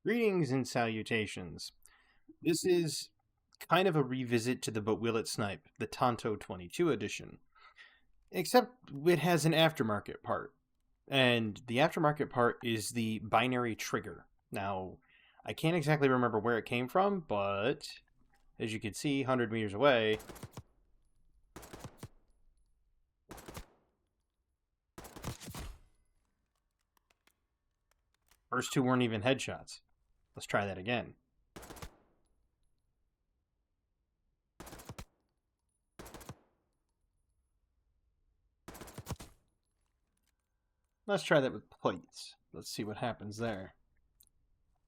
Greetings and salutations. This is kind of a revisit to the But Will It Snipe, the Tanto 22 edition. Except it has an aftermarket part. And the aftermarket part is the binary trigger. Now, I can't exactly remember where it came from, but as you can see, 100 meters away, first two weren't even headshots. Let's try that again. Let's try that with plates. Let's see what happens there.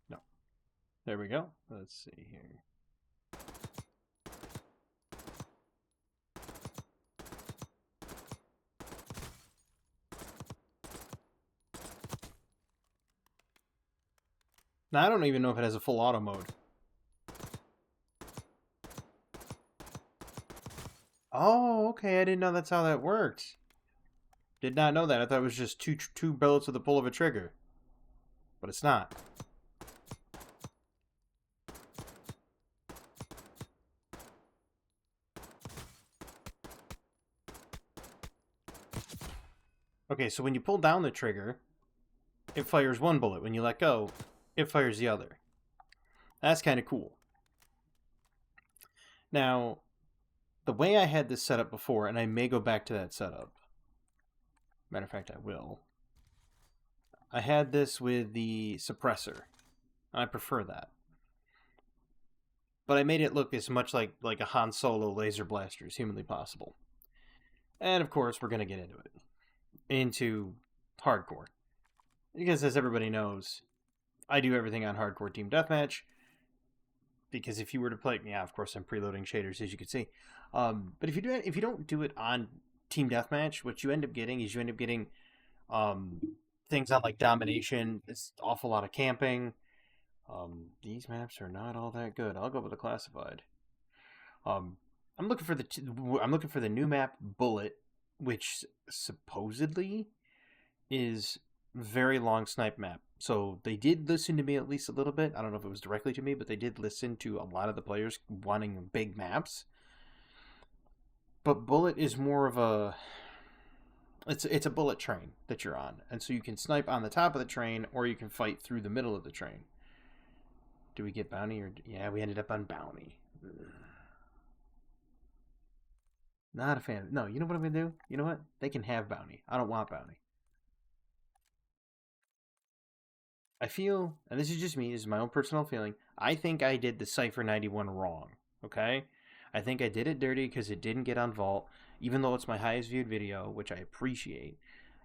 No. There we go. Let's see here. Now, I don't even know if it has a full auto mode. Oh, okay. I didn't know that's how that worked. Did not know that. I thought it was just two bullets with the pull of a trigger. But it's not. Okay, so when you pull down the trigger, it fires one bullet. When you let go, it fires the other. That's kind of cool. Now, the way I had this set up before, and I may go back to that setup. Matter of fact, I will. I had this with the suppressor. I prefer that. But I made it look as much like a Han Solo laser blaster as humanly possible. And of course, we're going to get into it. Into hardcore. Because as everybody knows, I do everything on hardcore team deathmatch. Because if you were to play, yeah, of course I'm preloading shaders as you can see. But if you don't do it on team deathmatch, what you end up getting is things on like domination. It's an awful lot of camping. These maps are not all that good. I'll go with the classified. I'm looking for the new map Bullet, which supposedly is very long snipe map. So they did listen to me at least a little bit. I don't know if it was directly to me, but they did listen to a lot of the players wanting big maps. But Bullet is more of a it's a bullet train that you're on, and so you can snipe on the top of the train, or you can fight through the middle of the train. Do we get bounty or yeah? We ended up on bounty. Not a fan. No, you know what I'm gonna do? You know what? They can have bounty. I don't want bounty. I feel, and this is just me, this is my own personal feeling, I think I did the Cypher 91 wrong, okay? I think I did it dirty because it didn't get on Vault, even though it's my highest viewed video, which I appreciate.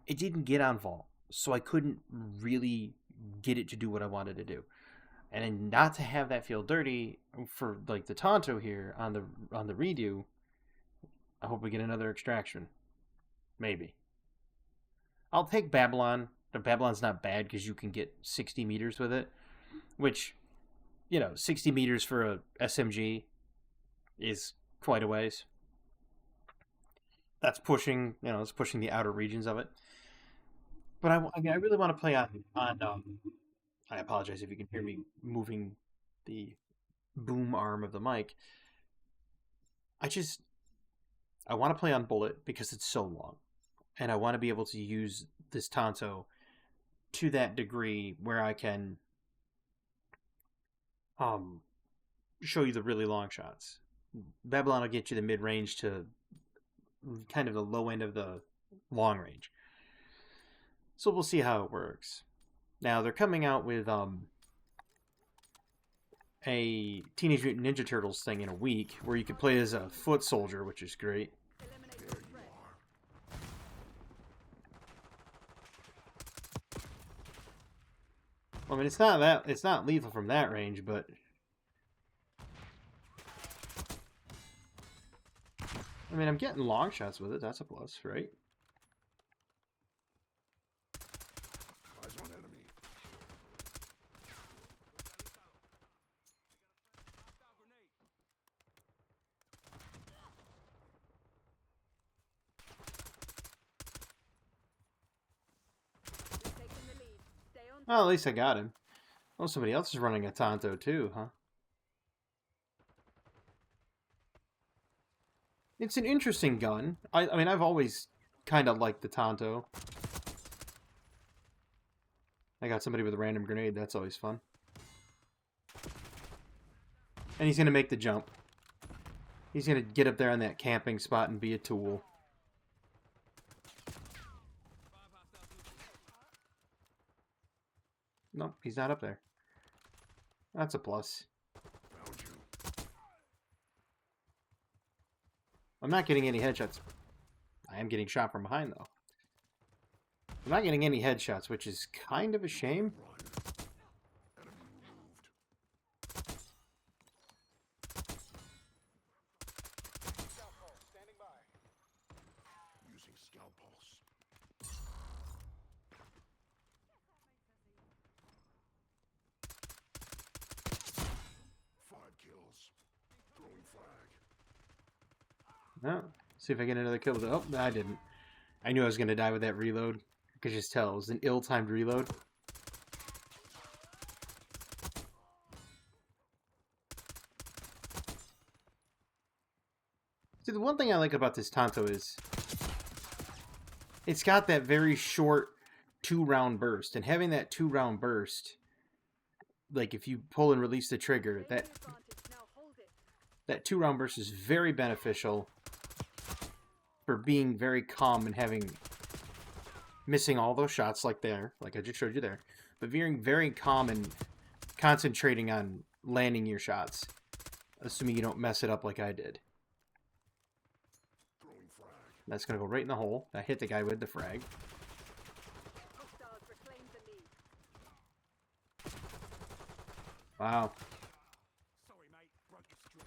It didn't get on Vault, so I couldn't really get it to do what I wanted to do. And not to have that feel dirty for like the Tanto here on the redo, I hope we get another extraction. Maybe. I'll take Babylon. The Babylon's not bad because you can get 60 meters with it, which, 60 meters for a SMG is quite a ways. That's pushing, it's pushing the outer regions of it. But I really want to play on. I apologize if you can hear me moving the boom arm of the mic. I want to play on Bullet because it's so long, and I want to be able to use this Tanto to that degree where I can show you the really long shots. Babylon will get you the mid range to kind of the low end of the long range. So we'll see how it works. Now they're coming out with a Teenage Mutant Ninja Turtles thing in a week where you can play as a foot soldier, which is great. I mean, it's not lethal from that range, but I mean, I'm getting long shots with it. That's a plus, right? Well, at least I got him. Oh, somebody else is running a Tanto too, huh? It's an interesting gun. I mean, I've always kind of liked the Tanto. I got somebody with a random grenade. That's always fun. And he's going to make the jump. He's going to get up there on that camping spot and be a tool. Nope, he's not up there. That's a plus. I'm not getting any headshots. I am getting shot from behind, though. I'm not getting any headshots, which is kind of a shame. No. See if I get another kill with it. Oh, I didn't. I knew I was going to die with that reload. I could just tell. It was an ill-timed reload. See, the one thing I like about this Tanto is it's got that very short 2-round burst. And having that 2-round burst, like if you pull and release the trigger, that 2-round burst is very beneficial for being very calm and missing all those shots like I just showed you there, but being very calm and concentrating on landing your shots, assuming you don't mess it up like I did. That's gonna go right in the hole. I hit the guy with the frag. Wow. Sorry, mate. Broke the string.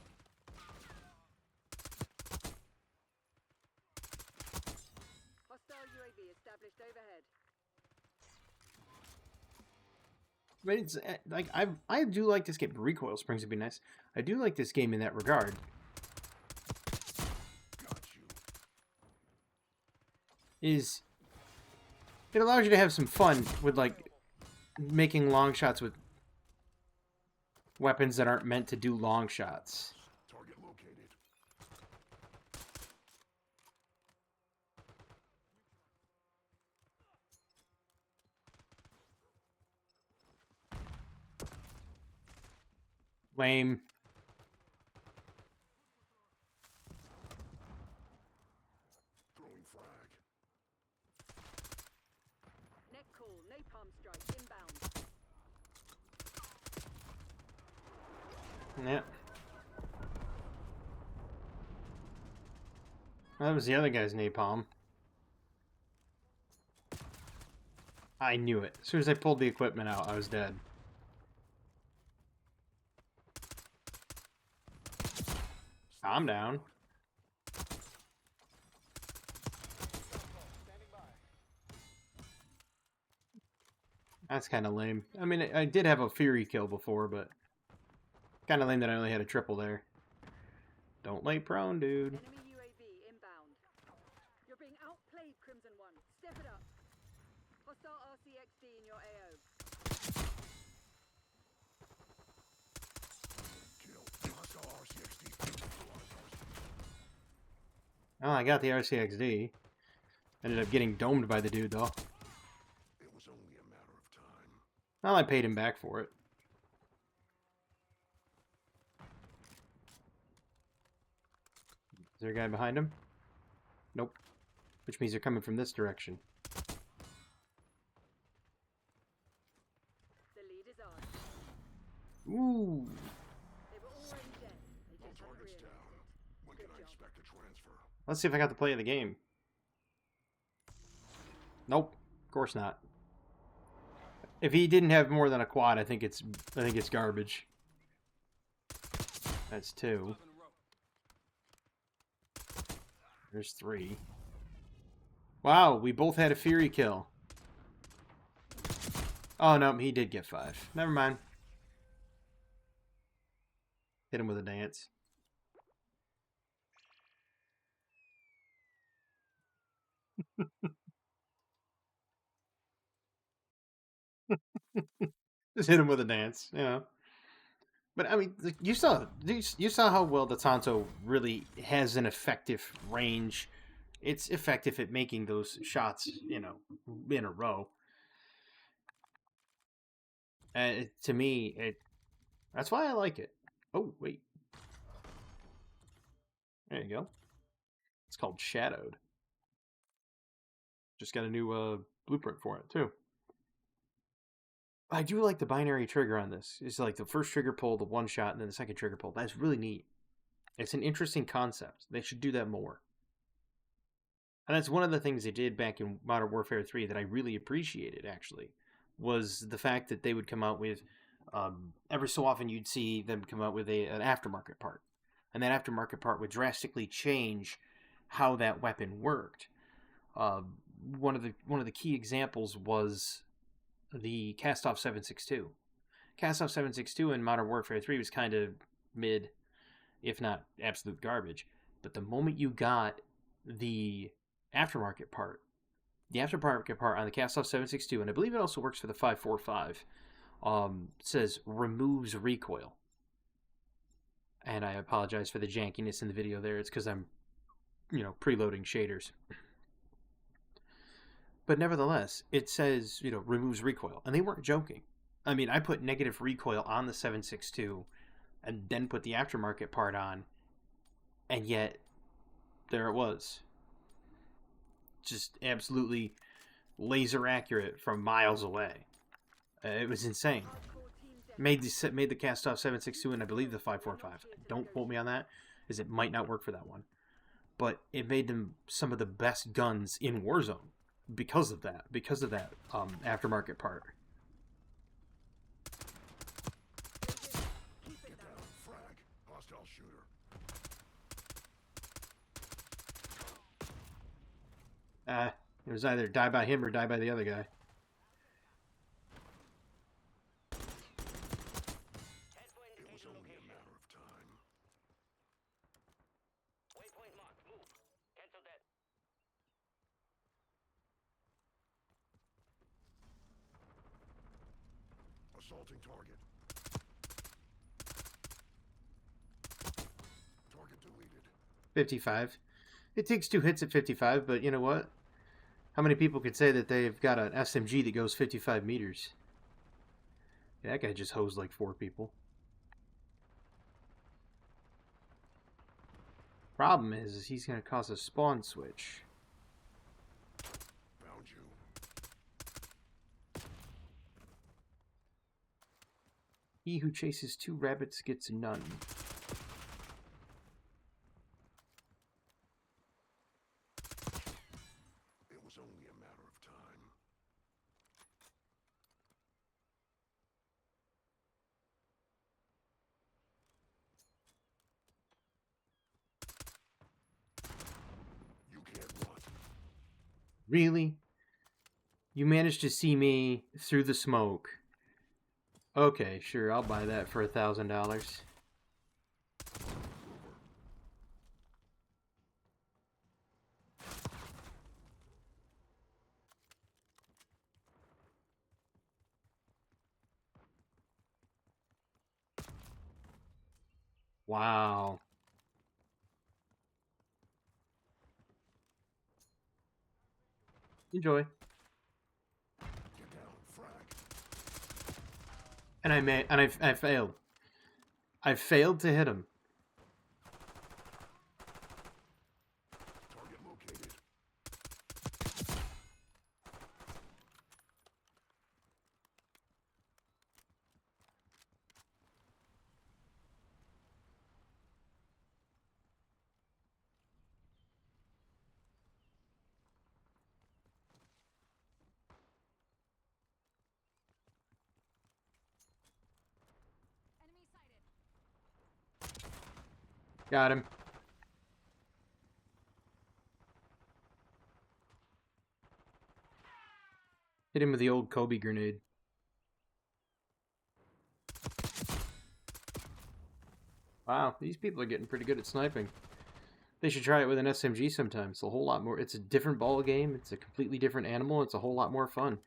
Hostile UAV established overhead. But it's like I do like this game. Recoil springs would be nice. I do like this game in that regard. Is it allows you to have some fun with like making long shots with weapons that aren't meant to do long shots. Target located. Lame. Throwing frag. Net call, napalm strike inbound. Yeah. That was the other guy's napalm. I knew it. As soon as I pulled the equipment out, I was dead. Calm down. That's kind of lame. I mean, I did have a Fury kill before, but kind of lame that I only had a triple there. Don't lay prone, dude. Enemy UAV inbound. You're being outplayed, Crimson One. Step it up. Hostile RCXD in your AO. Kill. Hostile RCXD. Oh, I got the RCXD. Ended up getting domed by the dude, though. It was only a matter of time. Well, I paid him back for it. Is there a guy behind him? Nope. Which means they're coming from this direction. The lead is ours. Ooh. They were already dead. They All just hadn't targets realized down. it. When Good can I job. expect a transfer? Let's see if I got the play of the game. Nope. Of course not. If he didn't have more than a quad, I think it's garbage. That's 2. There's 3. Wow, we both had a Fury kill. Oh, no, he did get 5. Never mind. Hit him with a dance. Just hit him with a dance, you know. But I mean, you saw how well the Tanto really has an effective range. It's effective at making those shots, you know, in a row. To me, that's why I like it. Oh wait, there you go. It's called Shadowed. Just got a new blueprint for it too. I do like the binary trigger on this. It's like the first trigger pull, the one shot, and then the second trigger pull. That's really neat. It's an interesting concept. They should do that more. And that's one of the things they did back in Modern Warfare 3 that I really appreciated, actually, was the fact that they would come out with, every so often you'd see them come out with an aftermarket part. And that aftermarket part would drastically change how that weapon worked. One of the key examples was the Cast-Off 7.62. Cast-Off 7.62 in Modern Warfare 3 was kind of mid, if not absolute garbage. But the moment you got the aftermarket part on the Cast-Off 7.62, and I believe it also works for the 5.45, says removes recoil. And I apologize for the jankiness in the video there. It's because I'm, preloading shaders. But nevertheless, it says, removes recoil. And they weren't joking. I mean, I put negative recoil on the 7.62 and then put the aftermarket part on, and yet there it was. Just absolutely laser accurate from miles away. It was insane. Made the Cast-Off 7.62 and I believe the 5.45. Don't quote me on that, as it might not work for that one. But it made them some of the best guns in Warzone because of that aftermarket part. Get down, frag. Hostile shooter. It was either die by him or die by the other guy. It was only a matter of time. Waypoint marked. Move. Cancel that. Assaulting target. Target deleted. 55. It takes 2 hits at 55, but you know what? How many people could say that they've got an SMG that goes 55 meters? Yeah, that guy just hosed like 4 people. Problem is he's going to cause a spawn switch. Found you. He who chases 2 rabbits gets none. It was only a matter of time. You can't run. Really? You managed to see me through the smoke. Okay, sure, I'll buy that for $1,000. Wow. Enjoy. Get down, frag. And I failed. I failed to hit him. Target located. Enemy sighted. Got him. Hit him with the old Kobe grenade. Wow, these people are getting pretty good at sniping. They should try it with an SMG sometime. It's a whole lot more. It's a different ball game. It's a completely different animal. It's a whole lot more fun.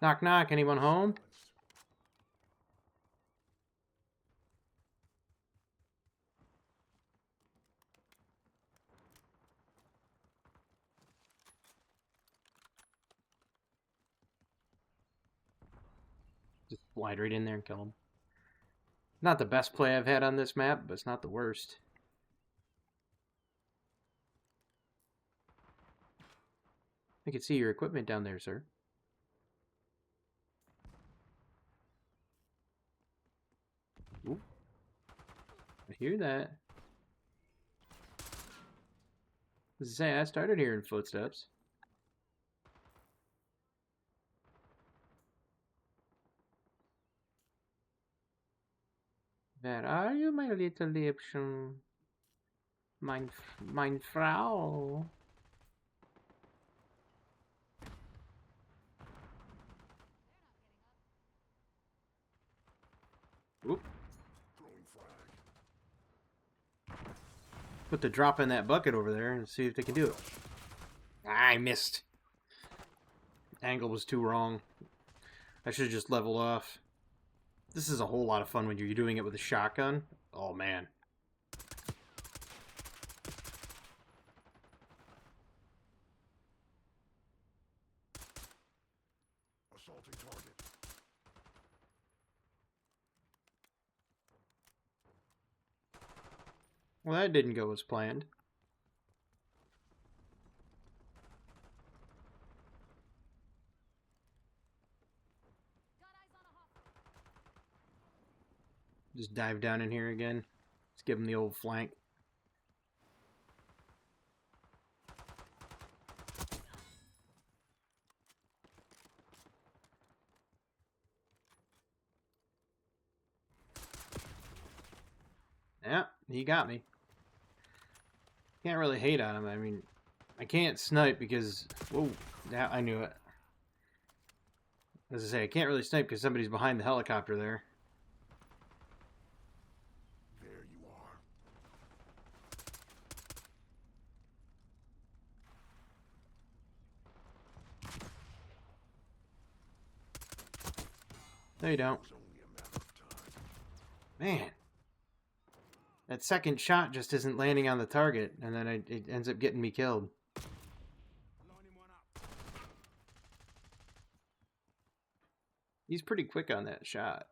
Knock knock, anyone home? Just slide right in there and kill him. Not the best play I've had on this map, but it's not the worst. I can see your equipment down there, sir. Ooh. I hear that. As I say, I started hearing footsteps. Where are you, my little Liebchen? Mein Frau. Oop. Throwing frag. Put the drop in that bucket over there and see if they can do it. I missed. Angle was too wrong. I should have just leveled off. This is a whole lot of fun when you're doing it with a shotgun. Oh, man. Assaulting target. Well, that didn't go as planned. Just dive down in here again. Let's give him the old flank. Yeah, he got me. Can't really hate on him. I mean, I can't snipe because... Whoa, yeah, I knew it. As I say, I can't really snipe because somebody's behind the helicopter there. There you are. No, you don't. It was only a matter of time. Man. That second shot just isn't landing on the target, and then it ends up getting me killed. He's pretty quick on that shot.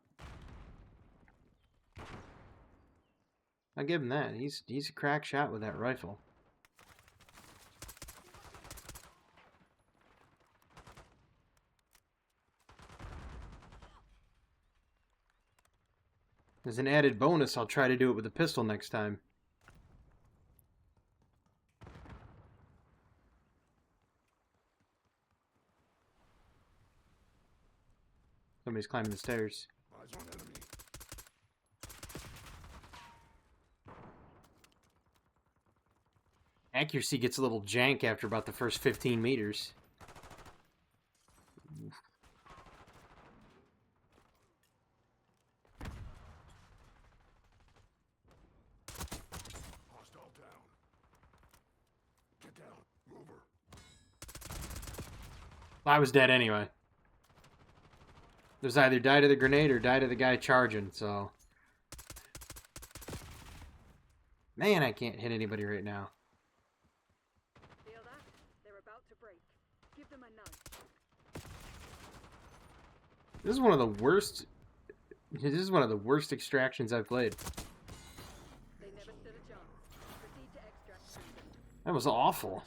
I'll give him that. He's a crack shot with that rifle. As an added bonus, I'll try to do it with a pistol next time. Somebody's climbing the stairs. Eyes on enemy. Accuracy gets a little jank after about the first 15 meters. Hostile down. Get down. Mover. I was dead anyway. It was either die to the grenade or die to the guy charging, so... Man, I can't hit anybody right now. Feel that? They're about to break. Give them a nudge. This is one of the worst... This is one of the worst extractions I've played. They never stood a chance. Proceed to extract freedom. That was awful.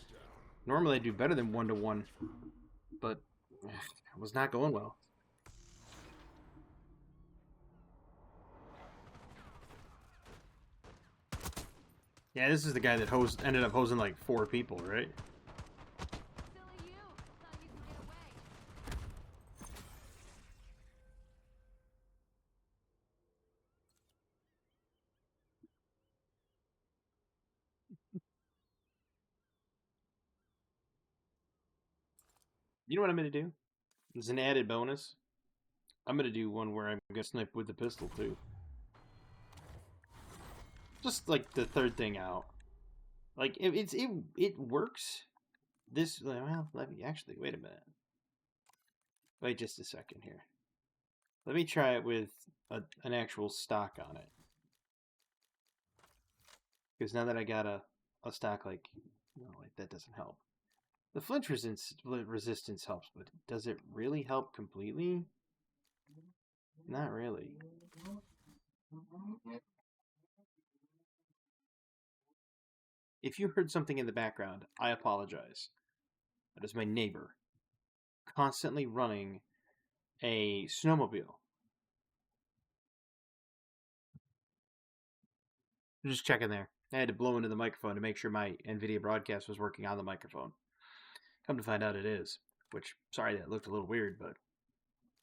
Normally I do better than 1-to-1. But... It was not going well. Yeah, this is the guy that ended up hosing like 4 people, right? Silly you! Thought you could get away. You know what I'm going to do? As an added bonus, I'm going to do one where I'm going to snipe with the pistol too. Just like the third thing out. Like, it works. This, well, let me actually, wait a minute. Wait just a second here. Let me try it with an actual stock on it. Because now that I got a stock, like, no, like, that doesn't help. The flinch resistance helps, but does it really help completely? Not really. If you heard something in the background, I apologize. That is my neighbor constantly running a snowmobile. Just checking there. I had to blow into the microphone to make sure my NVIDIA broadcast was working on the microphone. Come to find out it is. Which, sorry that looked a little weird, but,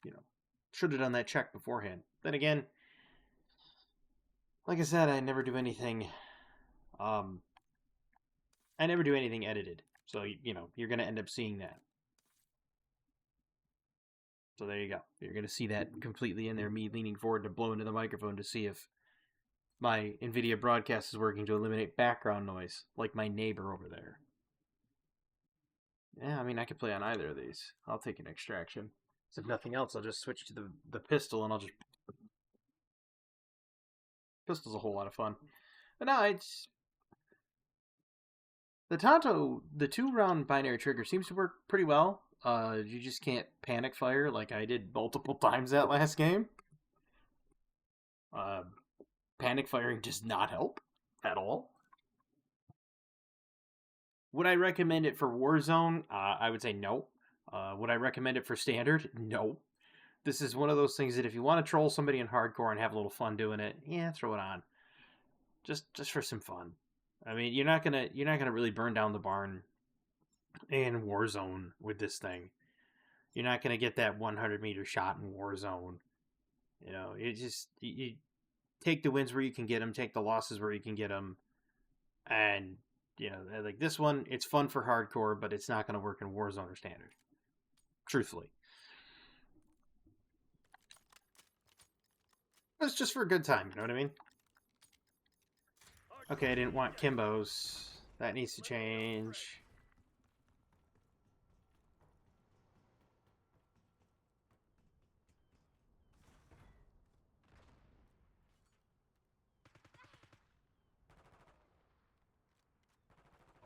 you know, should have done that check beforehand. Then again, like I said, I never do anything edited. So, you know, you're going to end up seeing that. So there you go. You're going to see that completely in there, me leaning forward to blow into the microphone to see if my NVIDIA broadcast is working to eliminate background noise, like my neighbor over there. Yeah, I mean, I could play on either of these. I'll take an extraction. So if nothing else, I'll just switch to the pistol, and I'll just... Pistol's a whole lot of fun. But no, it's... The Tanto, the 2-round binary trigger seems to work pretty well. You just can't panic fire like I did multiple times that last game. Panic firing does not help at all. Would I recommend it for Warzone? I would say no. Would I recommend it for Standard? No. This is one of those things that if you want to troll somebody in hardcore and have a little fun doing it, yeah, throw it on. Just for some fun. I mean, you're not gonna really burn down the barn in Warzone with this thing. You're not gonna get that 100-meter shot in Warzone. You know, you take the wins where you can get them, take the losses where you can get them, and you know, like this one, it's fun for hardcore, but it's not going to work in Warzone or Standard. Truthfully. It's just for a good time, you know what I mean? Okay, I didn't want Kimbos. That needs to change.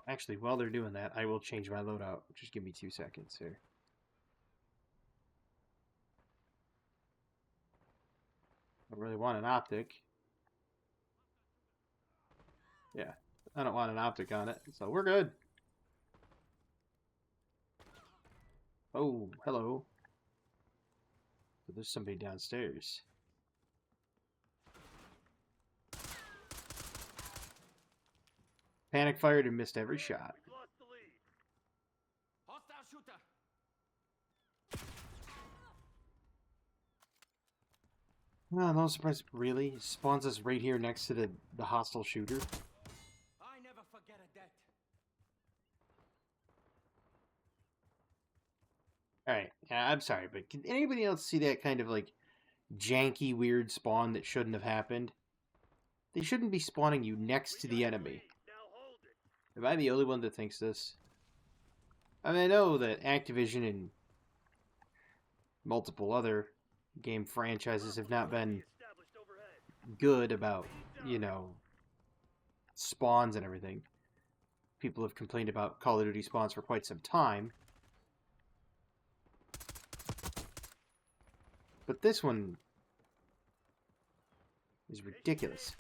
Actually, while they're doing that, I will change my loadout. Just give me 2 seconds here. I really want an optic. Yeah, I don't want an optic on it, so we're good. Oh, hello. So there's somebody downstairs. Panic fired and missed every shot. Hostile shooter. No, no surprise. Really? Spawns us right here next to the hostile shooter? I never forget a debt. Alright, I'm sorry, but can anybody else see that kind of, like, janky, weird spawn that shouldn't have happened? They shouldn't be spawning you next to the enemy. Am I the only one that thinks this? I mean, I know that Activision and multiple other game franchises have not been good about, you know, spawns and everything. People have complained about Call of Duty spawns for quite some time. But this one is ridiculous.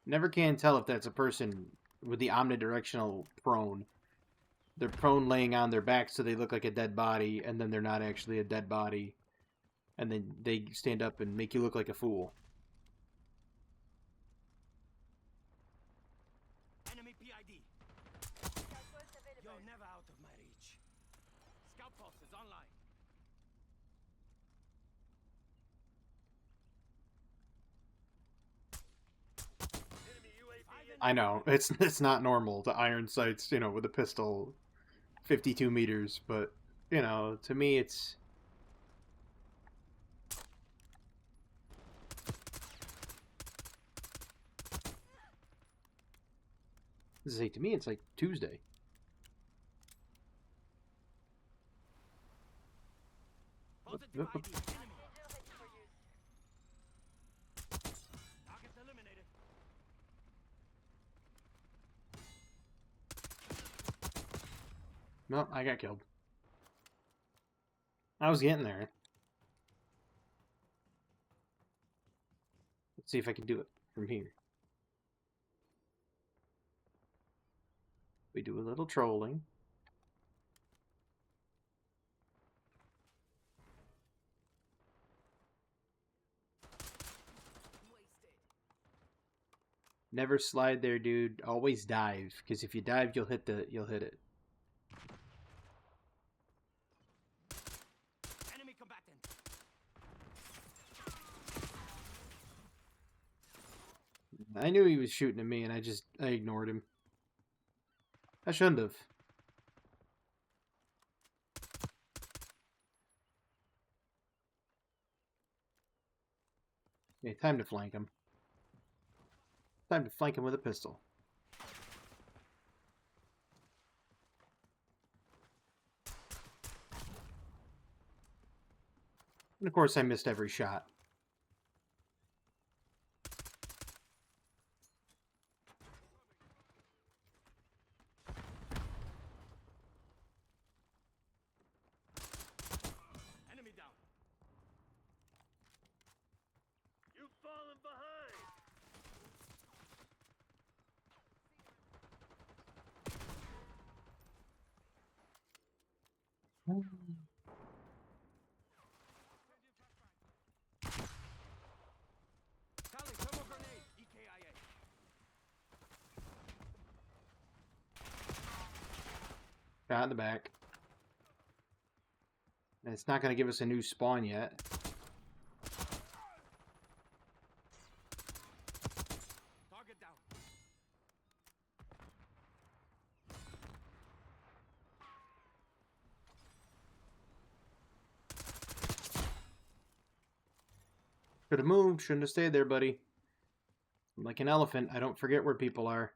Never can tell if that's a person with the omnidirectional prone. They're prone laying on their back so they look like a dead body, and then they're not actually a dead body. And then they stand up and make you look like a fool. Enemy PID. You're never out of my reach. Scout pulse is online. I know, it's not normal to iron sights, you know, with a pistol 52 meters, but, you know, to me it's... This is like, to me, it's like Tuesday. Positive Whoop, ID. whoop. Enemy. Target eliminated. No, I got killed. I was getting there. Let's see if I can do it from here. We do a little trolling. Wasted. Never slide there, dude. Always dive, because if you dive, you'll hit it. Enemy combatant. I knew he was shooting at me, and I ignored him. I shouldn't have. Okay, time to flank him. Time to flank him with a pistol. And of course, I missed every shot. Enemy down. You've fallen behind. Charlie, thermal grenade. EKIA. Shot in the back. And it's not going to give us a new spawn yet. Target down. Should have moved. Shouldn't have stayed there, buddy. I'm like an elephant. I don't forget where people are.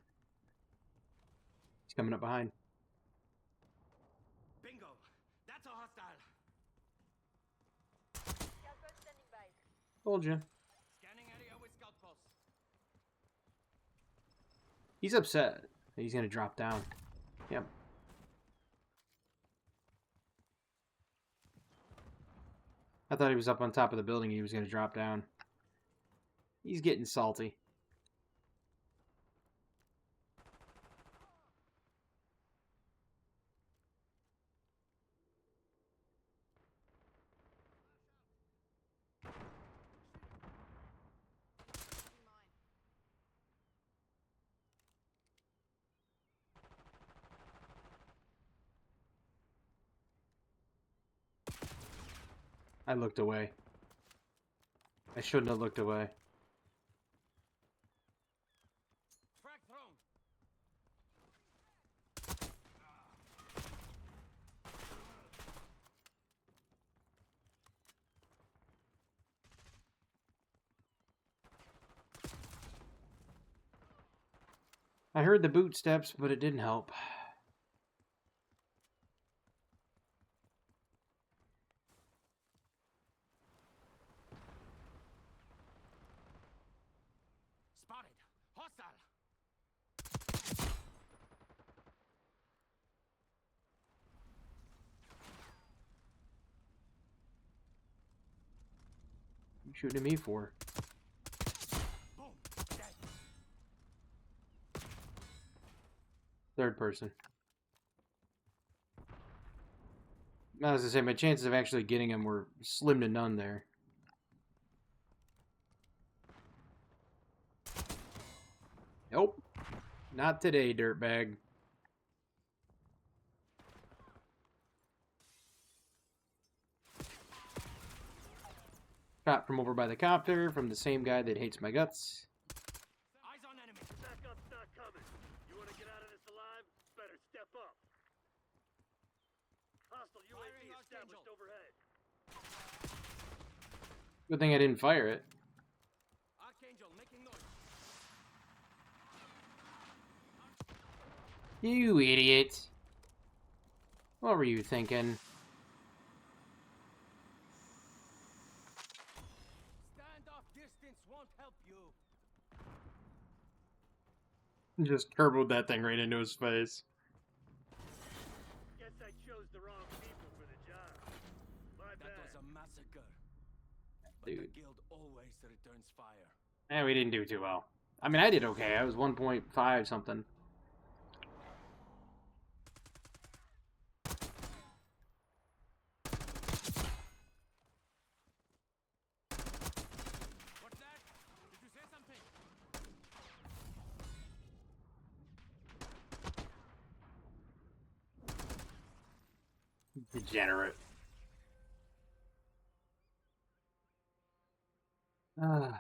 He's coming up behind. Bingo. That's a hostile. Told you. Scanning area with scout pulse. He's upset. He's going to drop down. Yep. I thought he was up on top of the building. He was going to drop down. He's getting salty. I looked away. I shouldn't have looked away. Frag thrown. I heard the boot steps, but it didn't help. Spotted. Hostile. You shooting at me for? Boom. Dead. Third person. I was gonna say, my chances of actually getting him were slim to none there. Nope. Not today, dirtbag. Shot from over by the copter from the same guy that hates my guts. Eyes on enemy. Backup's not coming. You want to get out of this alive? Better step up. Hostile Firing UAV established Archangel. overhead. Good thing I didn't fire it. Archangel making noise. You idiot. What were you thinking? Stand-off distance won't help you. Just turboed that thing right into his face. Guess I chose the wrong people for the job. My That bad. was a massacre. But Dude. the guild always returns fire. Yeah, we didn't do too well. I mean, I did okay. I was 1.5 something. What's that? Did you say something? Degenerate. Ah.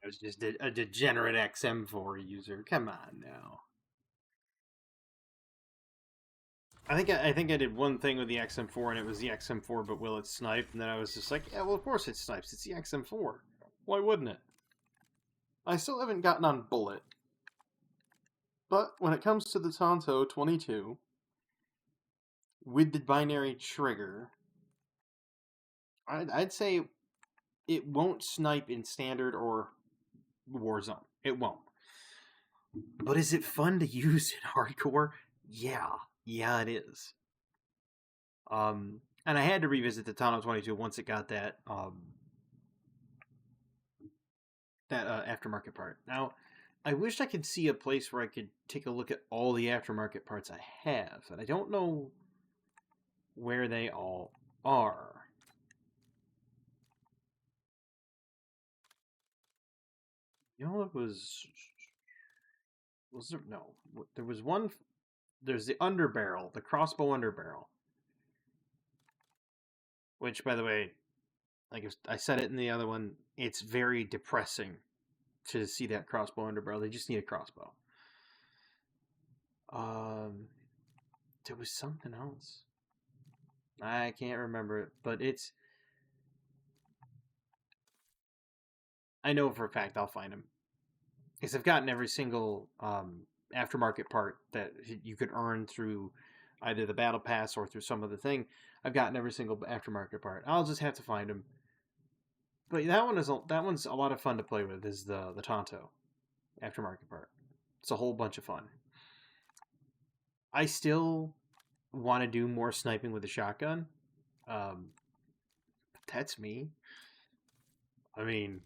I was just a degenerate XM4 user. Come on now. I think I did one thing with the XM4, and it was the XM4, but will it snipe? And then I was just like, yeah, well, of course it snipes. It's the XM4. Why wouldn't it? I still haven't gotten on bullet. But when it comes to the Tanto 22, with the binary trigger, I'd say it won't snipe in standard or Warzone. It won't. But is it fun to use in hardcore? Yeah. Yeah, it is. And I had to revisit the Tanto 22 once it got that aftermarket part. Now, I wish I could see a place where I could take a look at all the aftermarket parts I have, and I don't know where they all are. You know what was there? No, there was one. There's the underbarrel, the crossbow underbarrel, which, by the way, like I said it in the other one, it's very depressing to see that crossbow underbarrel. They just need a crossbow. There was something else. I can't remember it, but it's. I know for a fact I'll find them. Because I've gotten every single aftermarket part that you could earn through either the battle pass or through some other thing. I've gotten every single aftermarket part. I'll just have to find them. But that one's a lot of fun to play with. Is the Tanto aftermarket part? It's a whole bunch of fun. I still want to do more sniping with the shotgun. That's me. I mean,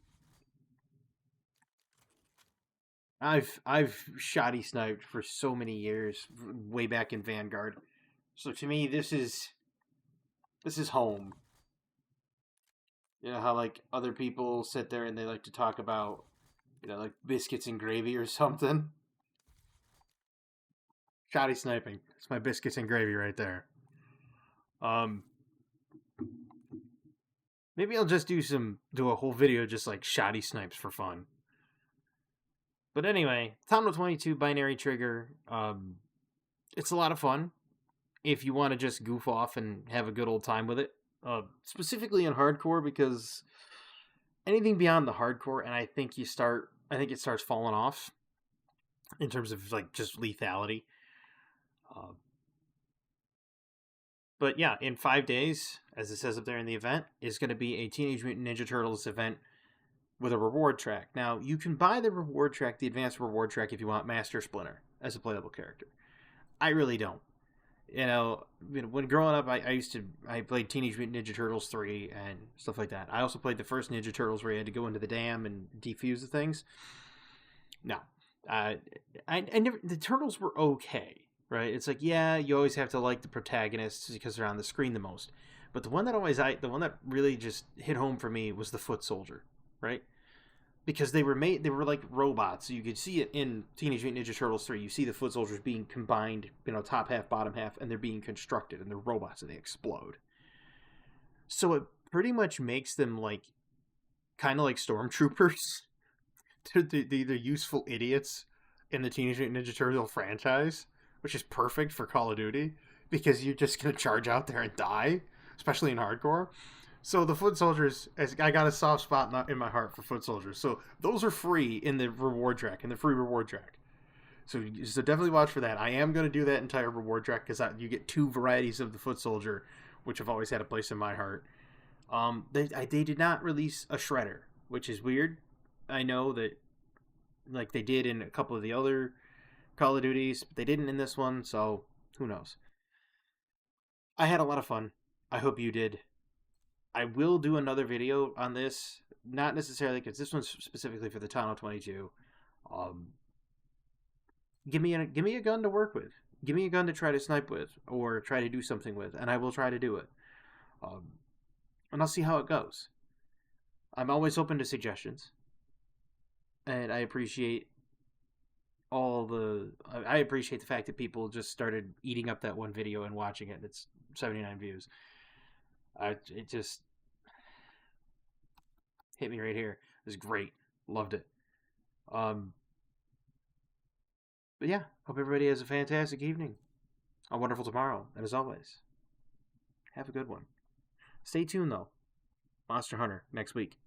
I've shoddy sniped for so many years, way back in Vanguard. So to me, this is home. You know how like other people sit there and they like to talk about, like biscuits and gravy or something. Shoddy sniping. It's my biscuits and gravy right there. Um, Maybe I'll just do a whole video just like shoddy snipes for fun. But anyway, Tanto 22 binary trigger. It's a lot of fun if you want to just goof off and have a good old time with it. Specifically in hardcore, because anything beyond the hardcore, and I think it starts falling off in terms of like just lethality. But yeah, in 5 days, as it says up there in the event, is going to be a Teenage Mutant Ninja Turtles event with a reward track. Now, you can buy the reward track, the advanced reward track, if you want Master Splinter as a playable character. I really don't. When growing up, I played Teenage Mutant Ninja Turtles 3 and stuff like that. I also played the first Ninja Turtles where you had to go into the dam and defuse the things. No. I never, the Turtles were okay, right? It's like, yeah, you always have to like the protagonists because they're on the screen the most. But the one that really just hit home for me was the Foot Soldier, right? Because they were like robots. So you could see it in Teenage Mutant Ninja Turtles 3. You see the Foot Soldiers being combined, top half, bottom half, and they're being constructed, and they're robots, and they explode. So it pretty much makes them like, kind of like stormtroopers. They're useful idiots in the Teenage Mutant Ninja Turtle franchise, which is perfect for Call of Duty, because you're just going to charge out there and die, especially in hardcore. So the foot soldiers, I got a soft spot in my heart for foot soldiers. So those are free in the reward track, in the free reward track. So definitely watch for that. I am going to do that entire reward track because you get 2 varieties of the foot soldier, which have always had a place in my heart. They did not release a shredder, which is weird. I know that like they did in a couple of the other Call of Duties, but they didn't in this one. So who knows? I had a lot of fun. I hope you did. I will do another video on this, not necessarily because this one's specifically for the Tanto 22. Um, give me a gun to work with. Give me a gun to try to snipe with or try to do something with, and I will try to do it. And I'll see how it goes. I'm always open to suggestions, and I appreciate I appreciate the fact that people just started eating up that one video and watching it. It's 79 views. It just hit me right here. It was great. Loved it. But yeah, hope everybody has a fantastic evening, a wonderful tomorrow, and as always, have a good one. Stay tuned though. Monster Hunter next week.